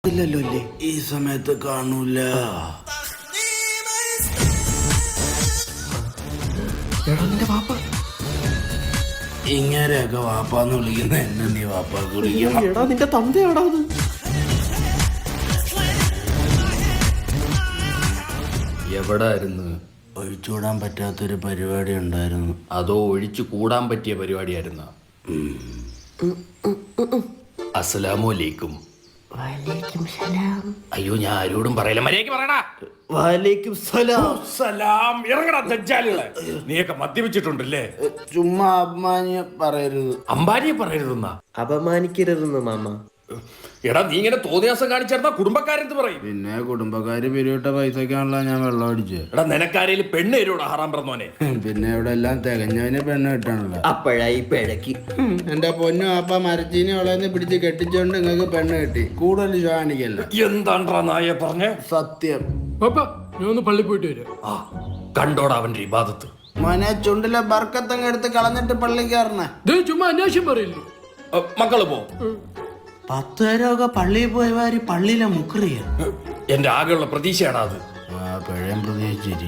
കാണത്തില്ലല്ലോ അല്ലേ? ഈ സമയത്ത് കാണൂല. എടാ നിന്റെ വാപ്പ. ഇങ്ങനെയൊക്കെ വാപ്പാന്ന് വിളിക്കുന്ന എന്നെ നീ വാപ്പാക്ക് വിളിക്കണം. എടാ നിന്റെ തന്തയാടാ അത്. എവിടായിരുന്നു? ഒഴിച്ചുകൂടാൻ പറ്റാത്തൊരു പരിപാടി ഉണ്ടായിരുന്നു. അതോ ഒഴിച്ചു കൂടാൻ പറ്റിയ പരിപാടിയായിരുന്ന? അസ്സലാമലൈക്കും. അയ്യോ ഞാൻ ആരോടും പറയില്ല, മര്യാദയ്ക്ക് പറയടാ. വലൈക്കും സലാം. സലാം. ഇറങ്ങടാ ദജ്ജാലുകളെ. നീയൊക്കെ മദ്യപിച്ചിട്ടുണ്ടല്ലേ? ചുമ്മാ അഭിമാനിയെ പറയരുത്. അമ്പാനിയെ പറയരുതെന്നാ? അപമാനിക്കരുതെന്ന് മാമ. എടാ നീ ഇങ്ങനെ തോന്നിയാസം കാണിച്ചിരുന്ന കുടുംബക്കാരെന്ത് പറയും? പിന്നെ കുടുംബക്കാര് പിരിവിട്ട പൈസക്കാണല്ലോ ഞാൻ വെള്ളം അടിച്ചത്. എടാ നിനക്കാരേലും പെണ്ണ് തരൂടാ ഹറാം പറഞ്ഞോനെ. പിന്നെ ഇവിടെ എല്ലാം തികഞ്ഞവന് പെണ്ണ് കിട്ടാണല്ലോ. അപ്പോഴായി പിഴക്കി. എന്റെ പൊന്നു അപ്പ മരച്ചീനി അവളെന്ന് പിടിച്ച് കെട്ടിച്ചോണ്ട് നിങ്ങൾക്ക് പെണ്ണ് കിട്ടി. കൂടുതൽ കാണിക്കല്ല. എന്താണ്ടാ നായെ പറഞ്ഞേ? സത്യം. ഞാൻ ഒന്ന് പള്ളി പോയിട്ട് വരാം. ആ കണ്ടോടാ അവന്റെ ഇബാദത്ത്. മോനെ ചുണ്ടിലെ ബർക്കത്തങ്ങ് എടുത്ത് കളഞ്ഞിട്ട് പള്ളി കയറണേ. ചുമ്മാ അന്വേഷണം പറയില്ലേ? മക്കള് പോ. 10 പേരൊക്കെ പള്ളിയിൽ പോയവാര് പള്ളിയിലെ മുക്കറിയ. എന്റെ ആകെയുള്ള പ്രതീക്ഷയാടാ അത്. ആ പഴയം പ്രതീക്ഷിച്ചിരി.